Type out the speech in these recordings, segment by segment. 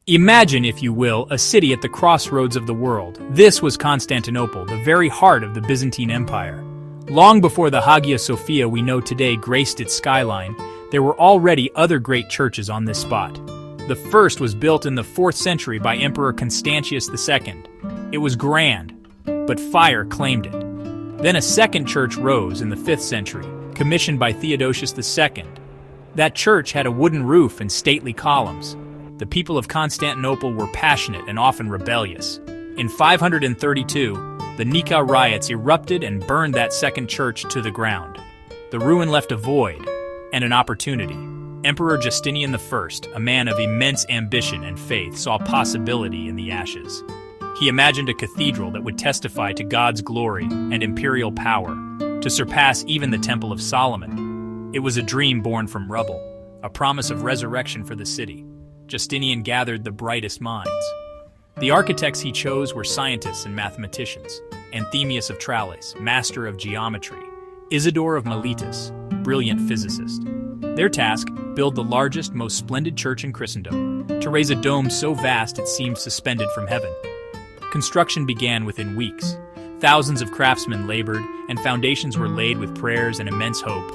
Imagine, if you will, a city at the crossroads of the world. This was Constantinople, the very heart of the Byzantine Empire. Long before the Hagia Sophia we know today graced its skyline, there were already other great churches on this spot. The first was built in the 4th century by Emperor Constantius II. It was grand, but fire claimed it. Then a second church rose in the 5th century, commissioned by Theodosius II. That church had a wooden roof and stately columns. The people of Constantinople were passionate and often rebellious. In 532, the Nika riots erupted and burned that second church to the ground. The ruin left a void and an opportunity. Emperor Justinian I, a man of immense ambition and faith, saw possibility in the ashes. He imagined a cathedral that would testify to God's glory and imperial power, to surpass even the Temple of Solomon. It was a dream born from rubble, a promise of resurrection for the city. Justinian gathered the brightest minds. The architects he chose were scientists and mathematicians: Anthemius of Tralles, master of geometry; Isidore of Miletus, brilliant physicist. Their task: build the largest, most splendid church in Christendom, to raise a dome so vast it seemed suspended from heaven. Construction began within weeks. Thousands of craftsmen labored, and foundations were laid with prayers and immense hope.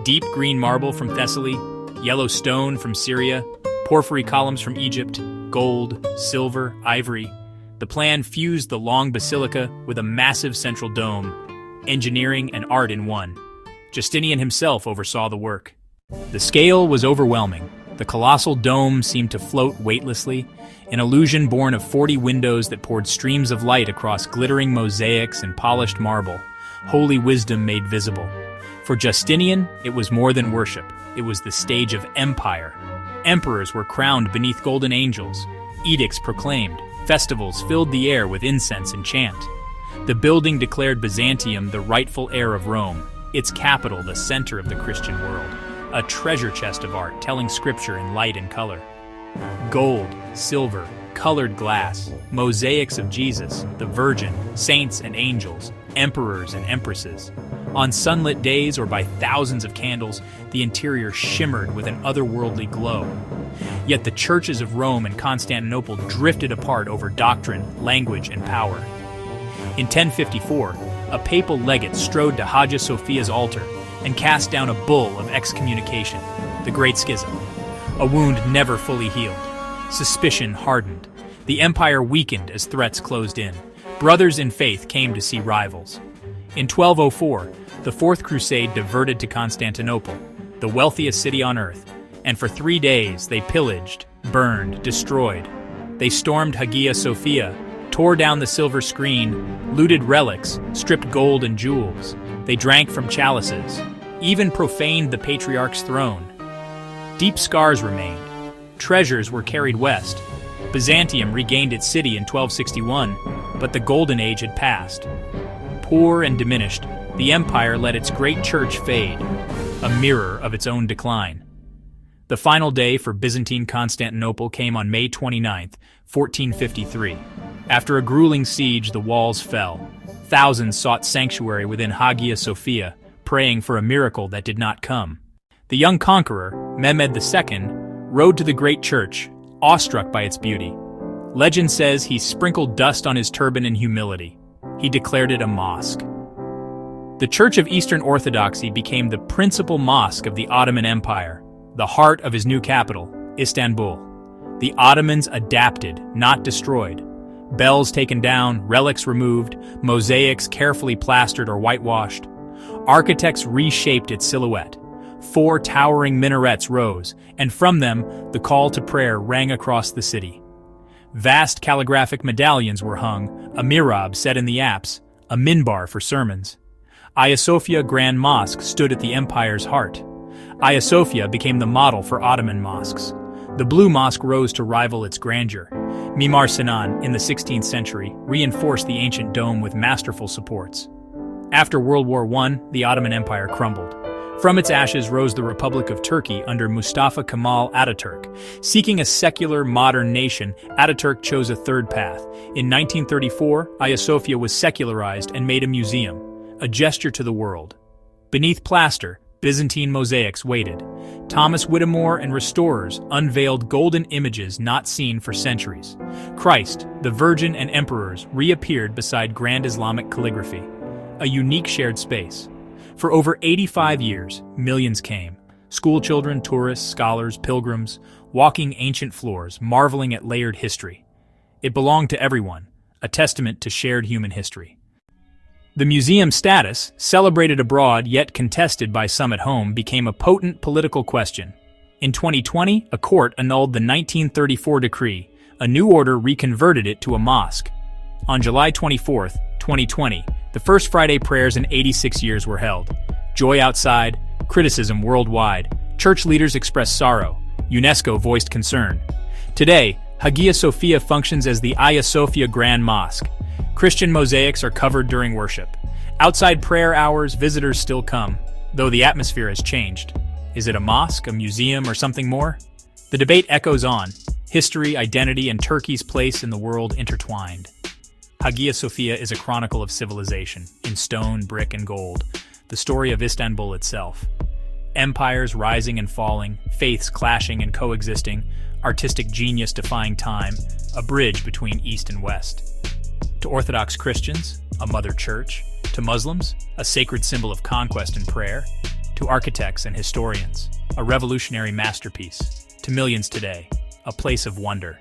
Deep green marble from Thessaly, yellow stone from Syria, porphyry columns from Egypt, gold, silver, ivory. The plan fused the long basilica with a massive central dome, engineering and art in one. Justinian himself oversaw the work. The scale was overwhelming. The colossal dome seemed to float weightlessly, an illusion born of 40 windows that poured streams of light across glittering mosaics and polished marble, holy wisdom made visible. For Justinian, it was more than worship. It was the stage of empire. Emperors were crowned beneath golden angels, edicts proclaimed, festivals filled the air with incense and chant. The building declared Byzantium the rightful heir of Rome, its capital the center of the Christian world, a treasure chest of art telling scripture in light and color. Gold, silver, colored glass, mosaics of Jesus, the Virgin, saints and angels, emperors and empresses. On sunlit days or by thousands of candles, the interior shimmered with an otherworldly glow. Yet the churches of Rome and Constantinople drifted apart over doctrine, language, and power. In 1054, a papal legate strode to Hagia Sophia's altar and cast down a bull of excommunication, the Great Schism. A wound never fully healed. Suspicion hardened. The empire weakened as threats closed in. Brothers in faith came to see rivals. In 1204, the Fourth Crusade diverted to Constantinople, the wealthiest city on earth, and for 3 days they pillaged, burned, destroyed. They stormed Hagia Sophia, tore down the silver screen, looted relics, stripped gold and jewels. They drank from chalices, even profaned the patriarch's throne. Deep scars remained. Treasures were carried west. Byzantium regained its city in 1261, but the Golden Age had passed. Poor and diminished, the empire let its great church fade, a mirror of its own decline. The final day for Byzantine Constantinople came on May 29, 1453. After a grueling siege, the walls fell. Thousands sought sanctuary within Hagia Sophia, praying for a miracle that did not come. The young conqueror, Mehmed II, rode to the great church, awestruck by its beauty. Legend says he sprinkled dust on his turban in humility. He declared it a mosque. The Church of Eastern Orthodoxy became the principal mosque of the Ottoman Empire, the heart of his new capital, Istanbul. The Ottomans adapted, not destroyed. Bells taken down, relics removed, mosaics carefully plastered or whitewashed. Architects reshaped its silhouette. 4 towering minarets rose, and from them the call to prayer rang across the city. Vast calligraphic medallions were hung, a mihrab set in the apse, a minbar for sermons. Hagia Sophia Grand Mosque stood at the empire's heart. Hagia Sophia became the model for Ottoman mosques. The Blue Mosque rose to rival its grandeur. Mimar Sinan, in the 16th century, reinforced the ancient dome with masterful supports. After World War I, the Ottoman Empire crumbled. From its ashes rose the Republic of Turkey under Mustafa Kemal Ataturk. Seeking a secular, modern nation, Ataturk chose a third path. In 1934, Hagia Sophia was secularized and made a museum, a gesture to the world. Beneath plaster, Byzantine mosaics waited. Thomas Whittemore and restorers unveiled golden images not seen for centuries. Christ, the Virgin and emperors reappeared beside grand Islamic calligraphy, a unique shared space. For over 85 years, millions came. Schoolchildren, tourists, scholars, pilgrims, walking ancient floors, marveling at layered history. It belonged to everyone, a testament to shared human history. The museum's status, celebrated abroad yet contested by some at home, became a potent political question. In 2020, a court annulled the 1934 decree. A new order reconverted it to a mosque. On July 24, 2020, the first Friday prayers in 86 years were held. Joy outside, criticism worldwide. Church leaders expressed sorrow. UNESCO voiced concern. Today, Hagia Sophia functions as the Hagia Sophia Grand Mosque. Christian mosaics are covered during worship. Outside prayer hours, visitors still come, though the atmosphere has changed. Is it a mosque, a museum, or something more? The debate echoes on. History, identity, and Turkey's place in the world intertwined. Hagia Sophia is a chronicle of civilization, in stone, brick, and gold. The story of Istanbul itself. Empires rising and falling, faiths clashing and coexisting, artistic genius defying time, a bridge between East and West. To Orthodox Christians, a mother church. To Muslims, a sacred symbol of conquest and prayer. To architects and historians, a revolutionary masterpiece. To millions today, a place of wonder.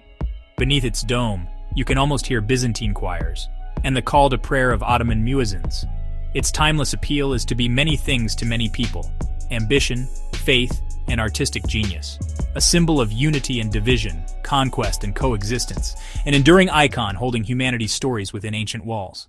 Beneath its dome, you can almost hear Byzantine choirs and the call to prayer of Ottoman muezzins. Its timeless appeal is to be many things to many people: ambition, faith, and artistic genius. A symbol of unity and division, conquest and coexistence, an enduring icon holding humanity's stories within ancient walls.